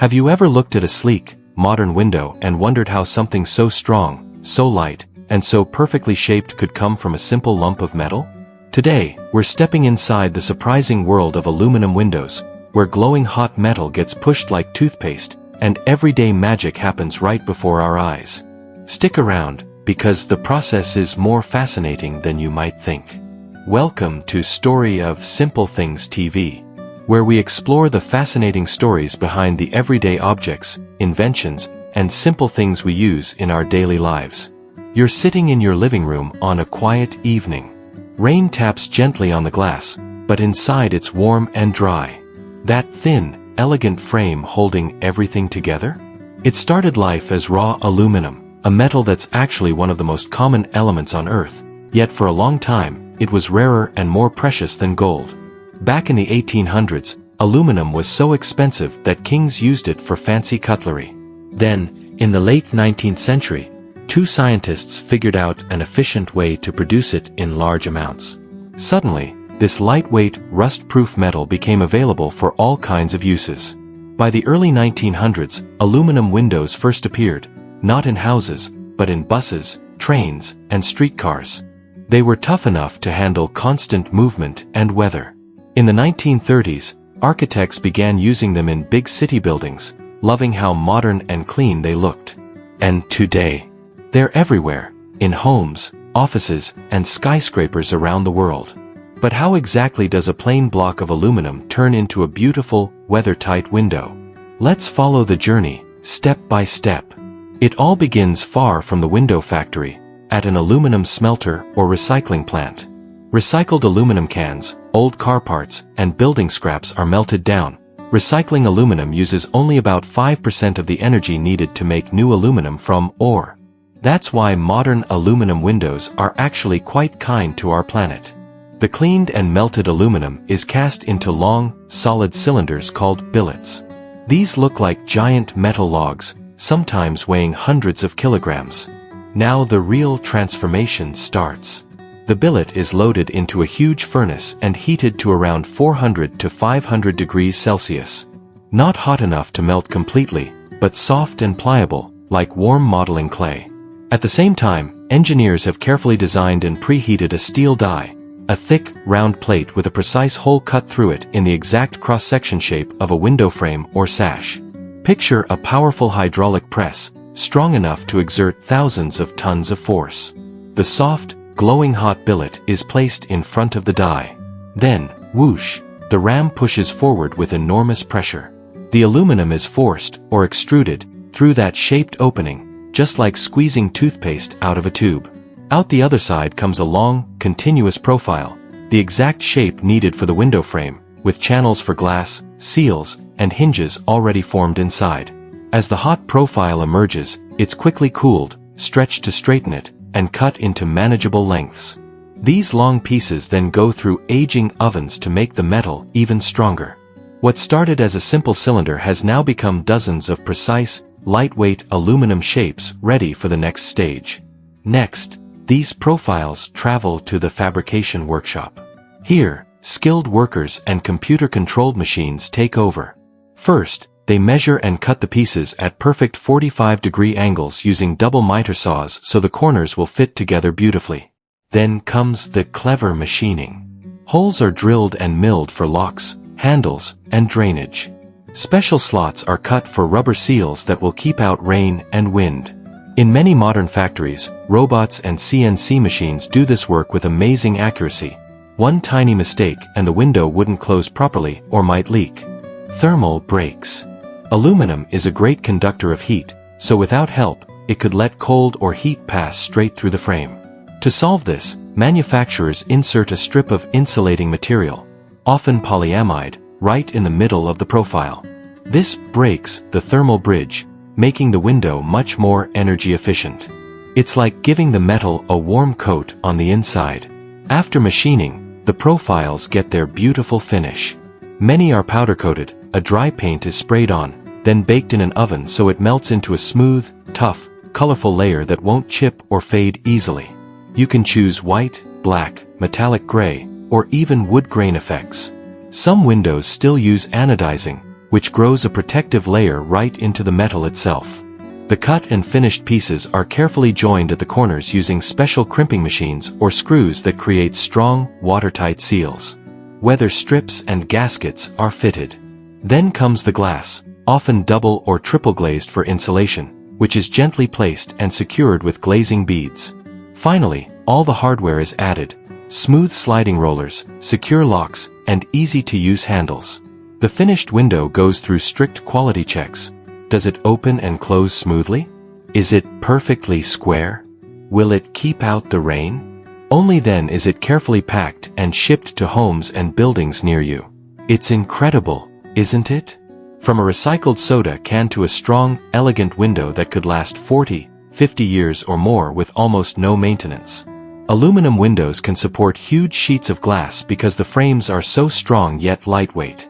Have you ever looked at a sleek, modern window and wondered how something so strong, so light, and so perfectly shaped could come from a simple lump of metal? Today, we're stepping inside the surprising world of aluminum windows, where glowing hot metal gets pushed like toothpaste, and everyday magic happens right before our eyes. Stick around, because the process is more fascinating than you might think. Welcome to Story of Simple Things TV, where we explore the fascinating stories behind the everyday objects, inventions, and simple things we use in our daily lives. You're sitting in your living room on a quiet evening. Rain taps gently on the glass, but inside it's warm and dry. That thin, elegant frame holding everything together? It started life as raw aluminum, a metal that's actually one of the most common elements on Earth, yet for a long time, it was rarer and more precious than gold. Back in the 1800s, aluminum was so expensive that kings used it for fancy cutlery. Then, in the late 19th century, two scientists figured out an efficient way to produce it in large amounts. Suddenly, this lightweight, rust-proof metal became available for all kinds of uses. By the early 1900s, aluminum windows first appeared, not in houses, but in buses, trains, and streetcars. They were tough enough to handle constant movement and weather. In the 1930s, architects began using them in big city buildings, loving how modern and clean they looked. And today, they're everywhere, in homes, offices, and skyscrapers around the world. But how exactly does a plain block of aluminum turn into a beautiful, weather-tight window? Let's follow the journey, step by step. It all begins far from the window factory, at an aluminum smelter or recycling plant. Recycled aluminum cans, old car parts, and building scraps are melted down. Recycling aluminum uses only about 5% of the energy needed to make new aluminum from ore. That's why modern aluminum windows are actually quite kind to our planet. The cleaned and melted aluminum is cast into long, solid cylinders called billets. These look like giant metal logs, sometimes weighing hundreds of kilograms. Now the real transformation starts. The billet is loaded into a huge furnace and heated to around 400 to 500 degrees Celsius. Not hot enough to melt completely, but soft and pliable, like warm modeling clay. At the same time, engineers have carefully designed and preheated a steel die, a thick, round plate with a precise hole cut through it in the exact cross-section shape of a window frame or sash. Picture a powerful hydraulic press, strong enough to exert thousands of tons of force. The soft, glowing hot billet is placed in front of the die. Then, whoosh, the ram pushes forward with enormous pressure. The aluminum is forced, or extruded, through that shaped opening, just like squeezing toothpaste out of a tube. Out the other side comes a long, continuous profile, the exact shape needed for the window frame, with channels for glass, seals, and hinges already formed inside. As the hot profile emerges, it's quickly cooled, stretched to straighten it, and cut into manageable lengths. These long pieces then go through aging ovens to make the metal even stronger. What started as a simple cylinder has now become dozens of precise, lightweight aluminum shapes ready for the next stage. Next, these profiles travel to the fabrication workshop. Here, skilled workers and computer-controlled machines take over. First, they measure and cut the pieces at perfect 45-degree angles using double miter saws so the corners will fit together beautifully. Then comes the clever machining. Holes are drilled and milled for locks, handles, and drainage. Special slots are cut for rubber seals that will keep out rain and wind. In many modern factories, robots and CNC machines do this work with amazing accuracy. One tiny mistake and the window wouldn't close properly or might leak. Thermal breaks. Aluminum is a great conductor of heat, so without help, it could let cold or heat pass straight through the frame. To solve this, manufacturers insert a strip of insulating material, often polyamide, right in the middle of the profile. This breaks the thermal bridge, making the window much more energy efficient. It's like giving the metal a warm coat on the inside. After machining, the profiles get their beautiful finish. Many are powder-coated, a dry paint is sprayed on, then baked in an oven so it melts into a smooth, tough, colorful layer that won't chip or fade easily. You can choose white, black, metallic gray, or even wood grain effects. Some windows still use anodizing, which grows a protective layer right into the metal itself. The cut and finished pieces are carefully joined at the corners using special crimping machines or screws that create strong, watertight seals. Weather strips and gaskets are fitted. Then comes the glass, often double or triple glazed for insulation, which is gently placed and secured with glazing beads. Finally, all the hardware is added: smooth sliding rollers, secure locks, and easy-to-use handles. The finished window goes through strict quality checks. Does it open and close smoothly? Is it perfectly square? Will it keep out the rain? Only then is it carefully packed and shipped to homes and buildings near you. It's incredible, isn't it? From a recycled soda can to a strong, elegant window that could last 40, 50 years or more with almost no maintenance. Aluminum windows can support huge sheets of glass because the frames are so strong yet lightweight.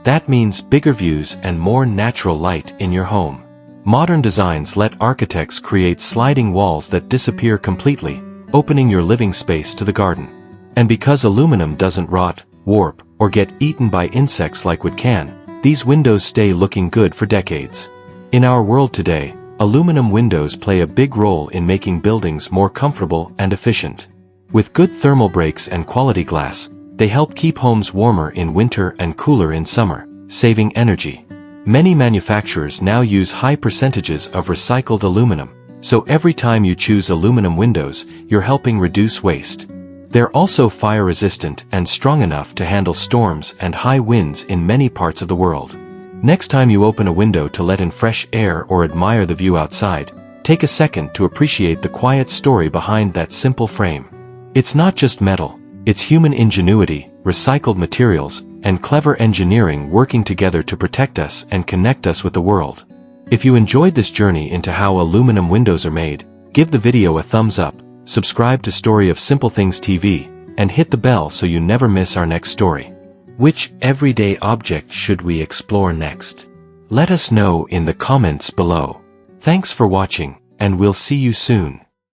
That means bigger views and more natural light in your home. Modern designs let architects create sliding walls that disappear completely, opening your living space to the garden. And because aluminum doesn't rot, warp, or get eaten by insects like wood can, these windows stay looking good for decades. In our world today, aluminum windows play a big role in making buildings more comfortable and efficient. With good thermal breaks and quality glass, they help keep homes warmer in winter and cooler in summer, saving energy. Many manufacturers now use high percentages of recycled aluminum, so every time you choose aluminum windows, you're helping reduce waste. They're also fire-resistant and strong enough to handle storms and high winds in many parts of the world. Next time you open a window to let in fresh air or admire the view outside, take a second to appreciate the quiet story behind that simple frame. It's not just metal. It's human ingenuity, recycled materials, and clever engineering working together to protect us and connect us with the world. If you enjoyed this journey into how aluminum windows are made, give the video a thumbs up, subscribe to Story of Simple Things TV, and hit the bell so you never miss our next story. Which everyday object should we explore next? Let us know in the comments below. Thanks for watching, and we'll see you soon.